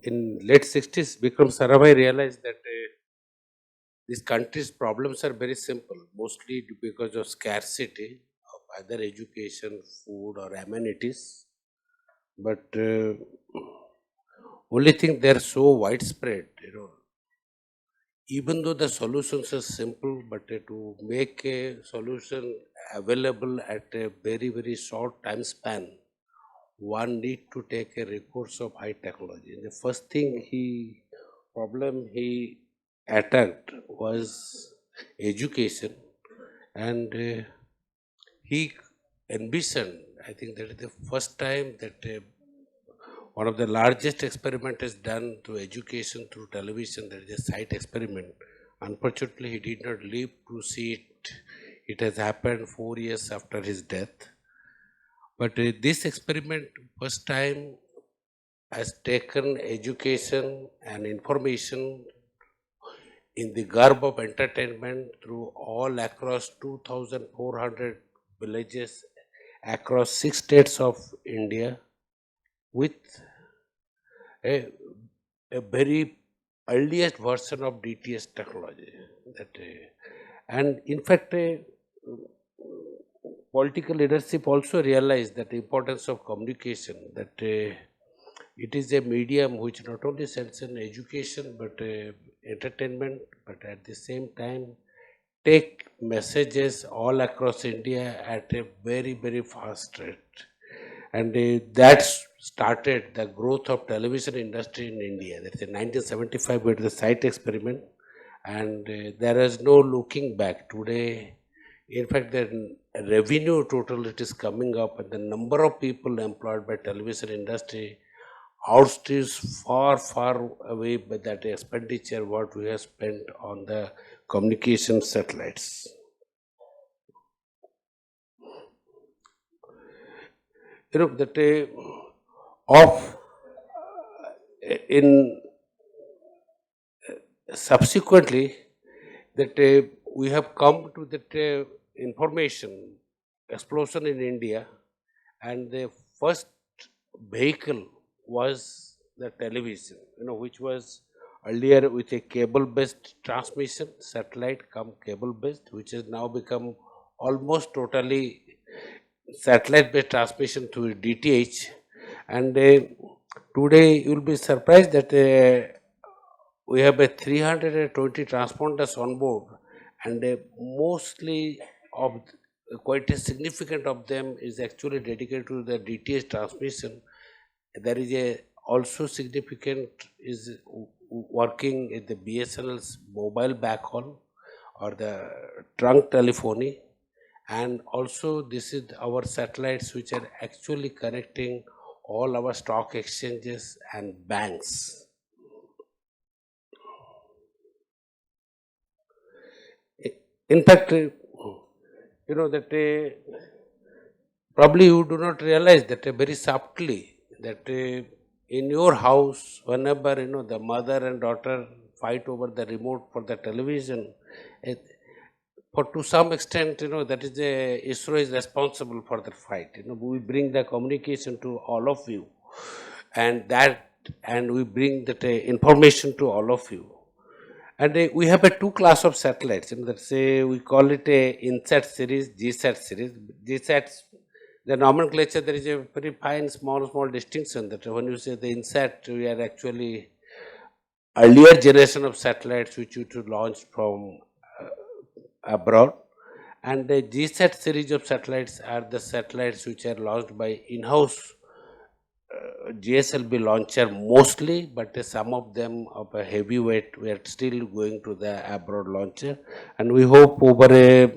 in late 60s, Vikram Sarabhai realized that this country's problems are very simple, mostly because of scarcity of either education, food, or amenities. But only thing they're so widespread, even though the solutions are simple, but to make a solution available at a very, very short time span, one need to take a recourse of high technology. And the first problem he attacked was education, and he envisioned. I think that is the first time that one of the largest experiment is done to education through television. That is a site experiment. Unfortunately, he did not live to see it. It has happened 4 years after his death. But this experiment, first time, has taken education and information in the garb of entertainment through all across 2,400 villages across 6 states of India with a, a very earliest version of DTS technology. And in fact, political leadership also realized that the importance of communication, that it is a medium which not only sends in education but entertainment, but at the same time take messages all across India at a very, very fast rate. And that started the growth of television industry in India. That's in 1975 with the site experiment, and there is no looking back. Today, in fact, the revenue total it is coming up, and the number of people employed by television industry outstrips far, far away by that expenditure what we have spent on the communication satellites. That of in subsequently that we have come to that information explosion in India, and the first vehicle was the television, which was earlier with a cable-based transmission, satellite come cable-based, which has now become almost totally satellite-based transmission through DTH. And today you will be surprised that we have a 320 transponders on board, and mostly of quite a significant of them is actually dedicated to the DTH transmission. There is a also significant is working in the BSNL's mobile backhaul or the trunk telephony, and also this is our satellites which are actually connecting all our stock exchanges and banks. In fact, that probably you do not realize that very subtly that in your house, whenever the mother and daughter fight over the remote for the television, for to some extent, that is ISRO is responsible for the fight. We bring the communication to all of you, and we bring that information to all of you. And we have a two class of satellites. That's we call it a INSAT series, GSAT series. GSATs, the nomenclature, there is a very fine, small distinction that when you say the INSAT, we are actually earlier generation of satellites which you to launch from abroad. And the GSAT series of satellites are the satellites which are launched by in-house GSLV launcher mostly, but some of them of a heavyweight we are still going to the abroad launcher, and we hope over a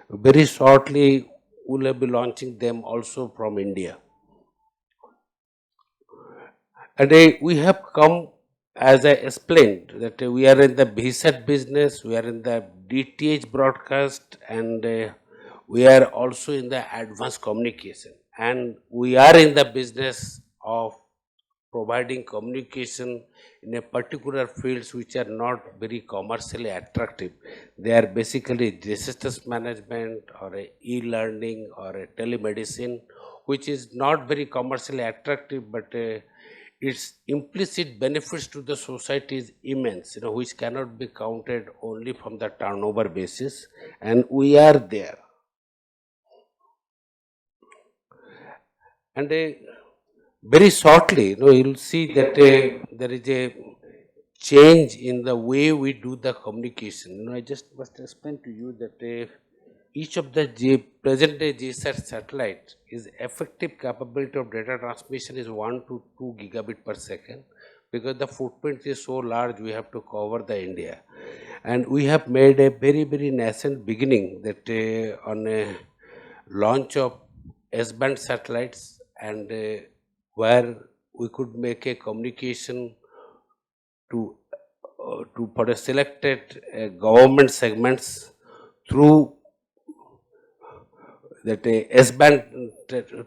very shortly we will be launching them also from India. And we have come, as I explained, that we are in the VSAT business, we are in the DTH broadcast, and we are also in the advanced communication, and we are in the business of providing communication in a particular fields which are not very commercially attractive. They are basically disaster management or e-learning or a telemedicine, which is not very commercially attractive, but its implicit benefits to the society is immense, which cannot be counted only from the turnover basis, and we are there. And very shortly, you'll see that there is a change in the way we do the communication. I just must explain to you that each of the present day GSAT satellite is effective capability of data transmission is 1 to 2 gigabit per second, because the footprint is so large we have to cover the India. And we have made a very, very nascent beginning that on a launch of S-band satellites, and where we could make a communication to for a selected government segments through that S-band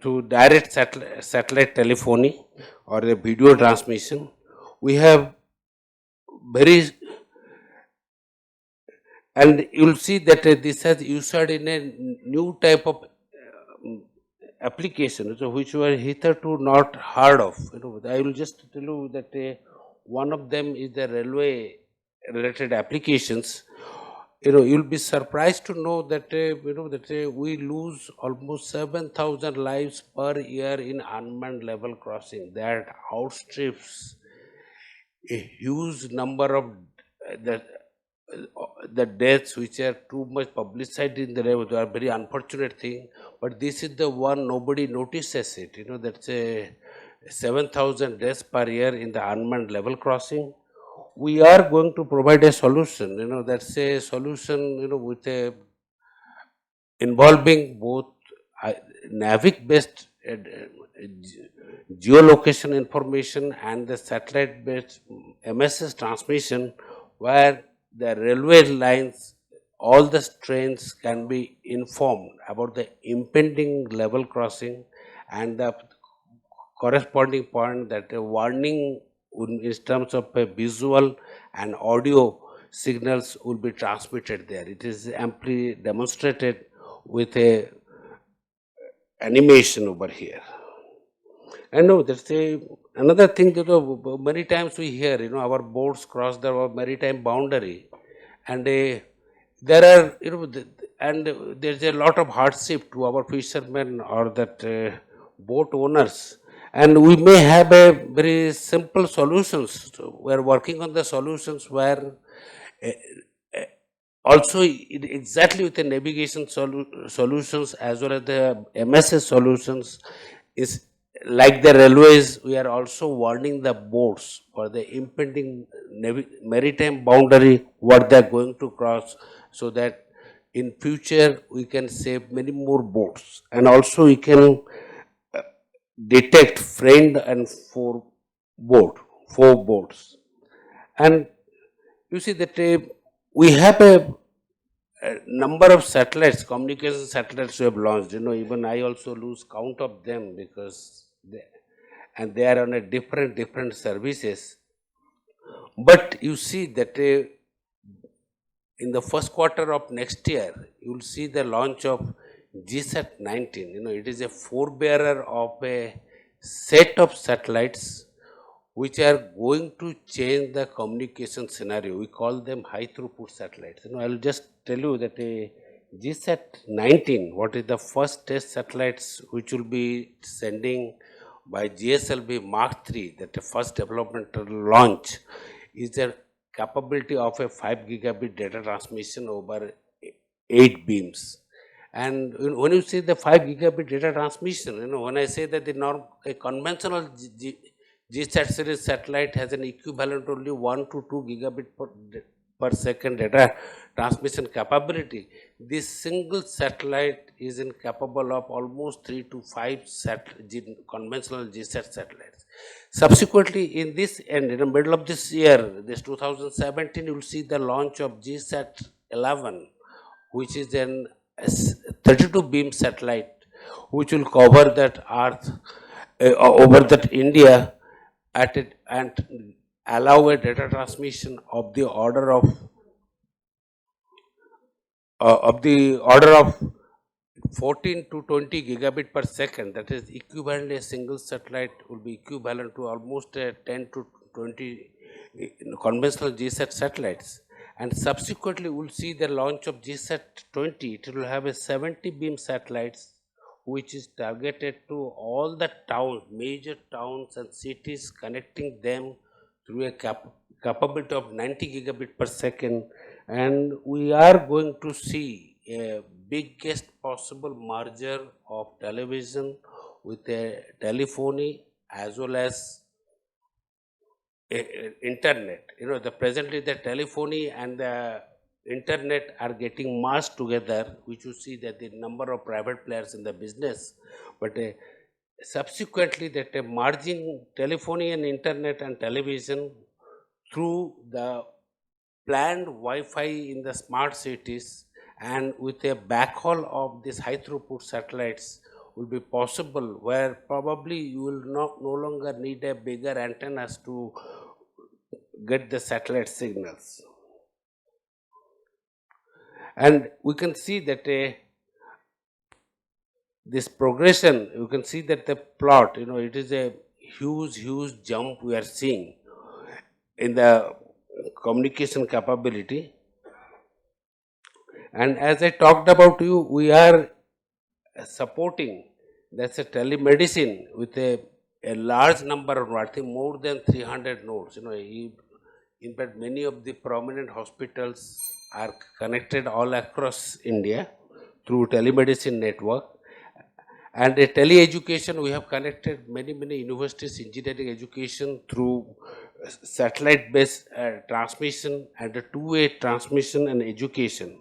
to direct satellite telephony or a video transmission. We have very, and you'll see that this has used in a new type of application, so which were hitherto not heard of. I will just tell you that one of them is the railway related applications. You'll be surprised to know that we lose almost 7,000 lives per year in unmanned level crossing. That outstrips a huge number of the deaths which are too much publicized in the news. Are very unfortunate thing, but this is the one nobody notices it. That's a 7,000 deaths per year in the unmanned level crossing. We are going to provide a solution. That's a solution. With a involving both NAVIC based geolocation information and the satellite based MSS transmission, where the railway lines, all the trains can be informed about the impending level crossing, and the corresponding point that a warning in terms of a visual and audio signals will be transmitted there. It is amply demonstrated with a animation over here. And no, that's another thing that many times we hear, our boats cross the maritime boundary, and there are, and there's a lot of hardship to our fishermen or that boat owners, and we may have a very simple solutions. We are working on the solutions where also exactly with the navigation solutions as well as the MSS solutions is like the railways. We are also warning the boats for the impending maritime boundary what they are going to cross, so that in future we can save many more boats, and also we can detect friend and foe boats. And you see that we have a number of satellites, communication satellites we have launched. Even I also lose count of them, because they are on a different services. But you see that in the first quarter of next year, you will see the launch of GSAT 19. It is a forebearer of a set of satellites which are going to change the communication scenario. We call them high throughput satellites. I will just tell you that GSAT 19, what is the first test satellites which will be sending by GSLV Mark III, that the first developmental launch, is the capability of a 5 gigabit data transmission over 8 beams. And when you say the 5 gigabit data transmission, when I say that a conventional GSAT series satellite has an equivalent only 1 to 2 gigabit per second data transmission capability, this single satellite is capable of almost 3 to 5 conventional GSAT satellites. Subsequently, in this end, in the middle of this year, this 2017, you will see the launch of GSAT 11, which is an 32 beam satellite, which will cover that Earth over that India at it, and allow a data transmission of the order of 14 to 20 gigabit per second, that is equivalent, a single satellite will be equivalent to almost 10 to 20 conventional GSAT satellites. And subsequently, we'll see the launch of GSAT 20. It will have a 70 beam satellites, which is targeted to all the towns, major towns and cities, connecting them through a capability of 90 gigabit per second. And we are going to see a biggest possible merger of television with a telephony as well as internet. The presently the telephony and the internet are getting merged together, which you see that the number of private players in the business, but subsequently that merging telephony and internet and television through the planned Wi-Fi in the smart cities and with a backhaul of these high throughput satellites will be possible, where probably you will no longer need a bigger antennas to get the satellite signals. And we can see that this progression, you can see that the plot, it is a huge jump we are seeing in the communication capability. And as I talked about you, we are supporting, that's a telemedicine with a large number of, I think more than 300 nodes. In fact, many of the prominent hospitals are connected all across India through telemedicine network. And a tele-education, we have connected many universities, engineering education through satellite-based transmission and a two-way transmission and education.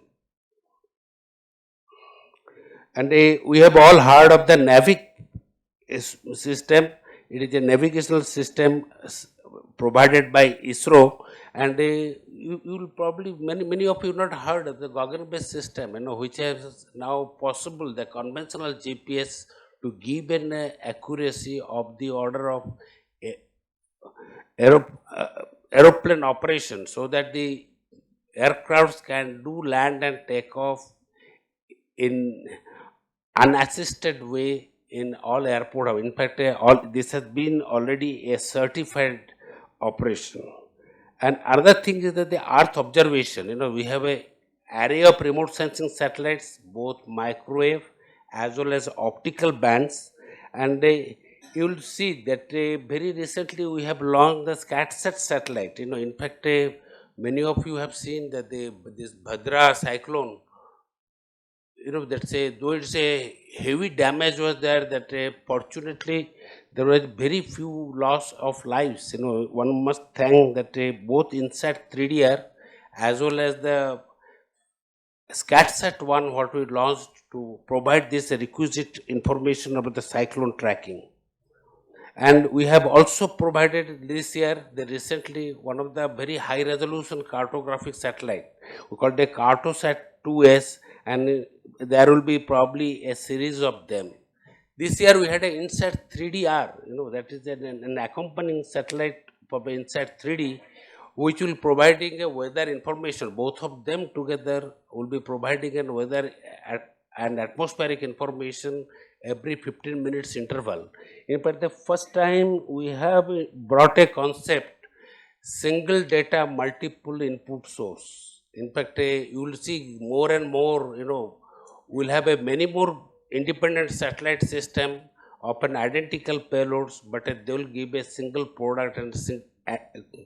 And we have all heard of the NAVIC system. It is a navigational system provided by ISRO, and you will probably, many of you not heard of the goggle-based system, which is now possible, the conventional GPS, to give an accuracy of the order of aeroplane operation, so that the aircrafts can do land and take off in unassisted way in all airport. In fact, this has been already a certified operation. And another thing is that the Earth observation. We have a array of remote sensing satellites, both microwave as well as optical bands, and you will see that very recently we have launched the SCATSAT satellite. In fact, many of you have seen that this Bhadra cyclone, that's though it's a heavy damage was there, that fortunately there was very few loss of lives. One must thank that both INSAT 3DR as well as the SCATSAT 1 what we launched to provide this requisite information about the cyclone tracking. And we have also provided this year, recently, one of the very high resolution cartographic satellite, we call it Cartosat 2S, and there will be probably a series of them. This year we had an INSAT 3DR, that is an accompanying satellite for the INSAT 3D, which will providing a weather information. Both of them together will be providing a weather and atmospheric information every 15 minutes interval. In fact, the first time we have brought a concept, single data multiple input source. In fact, you will see more and more, we'll have many more independent satellite system of an identical payloads, but they will give a single product and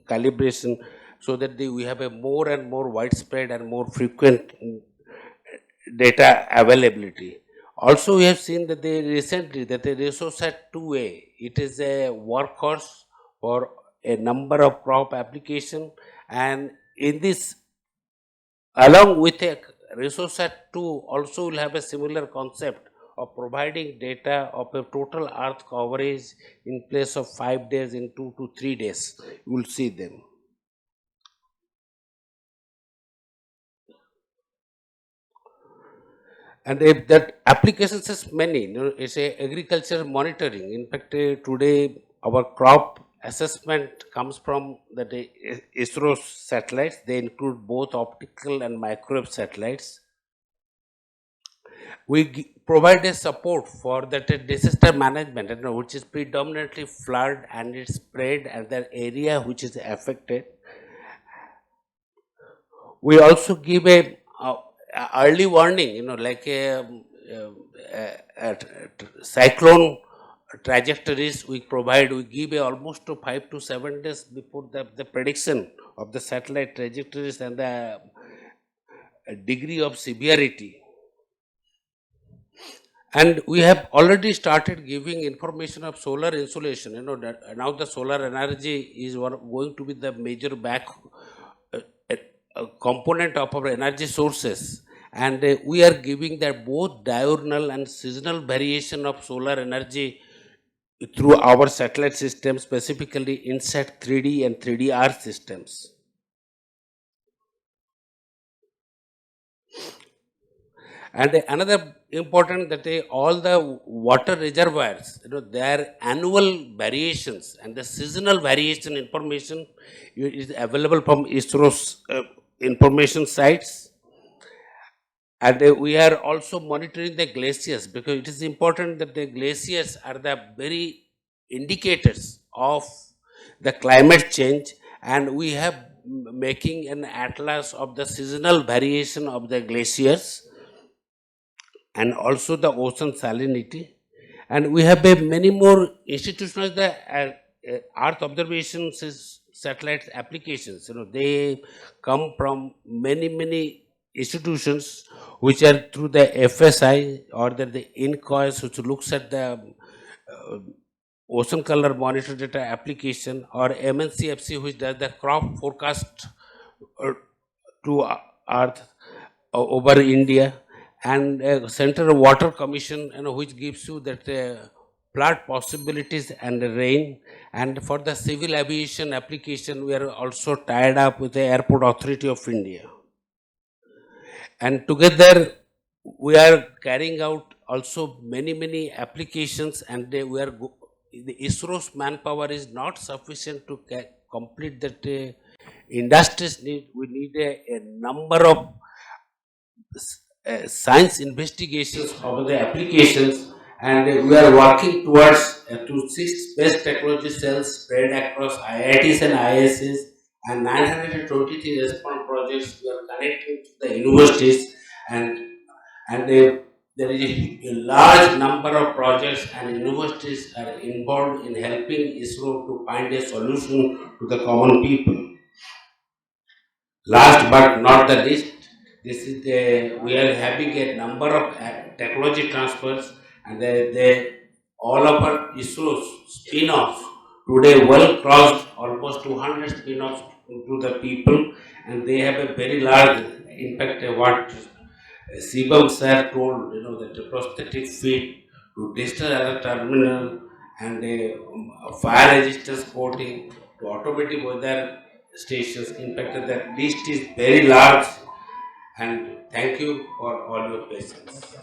calibration, so that we have a more and more widespread and more frequent data availability. Also, we have seen that recently that the ResoSat 2A, it is a workhorse for a number of crop application, and in this, along with a ResoSat 2, also will have a similar concept of providing data of a total earth coverage in place of 5 days in 2 to 3 days. You will see them. And if that applications is many, it's a agriculture monitoring. In fact, today our crop assessment comes from the ISRO satellites. They include both optical and microwave satellites. We provide a support for that disaster management, which is predominantly flood and its spread and the area which is affected. We also give a early warning, like cyclone trajectories we provide. We give almost to 5 to 7 days before the prediction of the satellite trajectories and the degree of severity. And we have already started giving information of solar insolation. That now the solar energy is going to be the major back uh, component of our energy sources. And we are giving that both diurnal and seasonal variation of solar energy through our satellite system, specifically INSAT 3D and 3DR systems. And another important that all the water reservoirs, their annual variations and the seasonal variation information is available from ISRO's information sites. And we are also monitoring the glaciers, because it is important that the glaciers are the very indicators of the climate change. And we have making an atlas of the seasonal variation of the glaciers and also the ocean salinity. And we have many more institutional Earth observation satellite applications. They come from many institutions which are through the FSI or the INCOIS, which looks at the ocean color monitor data application, or MNCFC, which does the crop forecast to Earth over India, and Center Water Commission, which gives you that flood possibilities and rain. And for the civil aviation application, we are also tied up with the Airport Authority of India. And together, we are carrying out also many applications, and the ISRO's manpower is not sufficient to complete that industries need. We need a number of science investigations of the applications, and we are working towards to 6 best technology cells spread across IITs and ISs, and 923 response projects we are connecting to the universities. And there is a large number of projects, and universities are involved in helping ISRO to find a solution to the common people. Last but not the least, we are having a number of technology transfers, and all of our ISRO's spin-offs today well crossed almost 200 spin-offs to the people, and they have a very large impact. What Sibam sir told, that the prosthetic feet to digital alert terminal, and a fire resistance coating to automatic weather stations. In fact, that list is very large, and thank you for all your patience.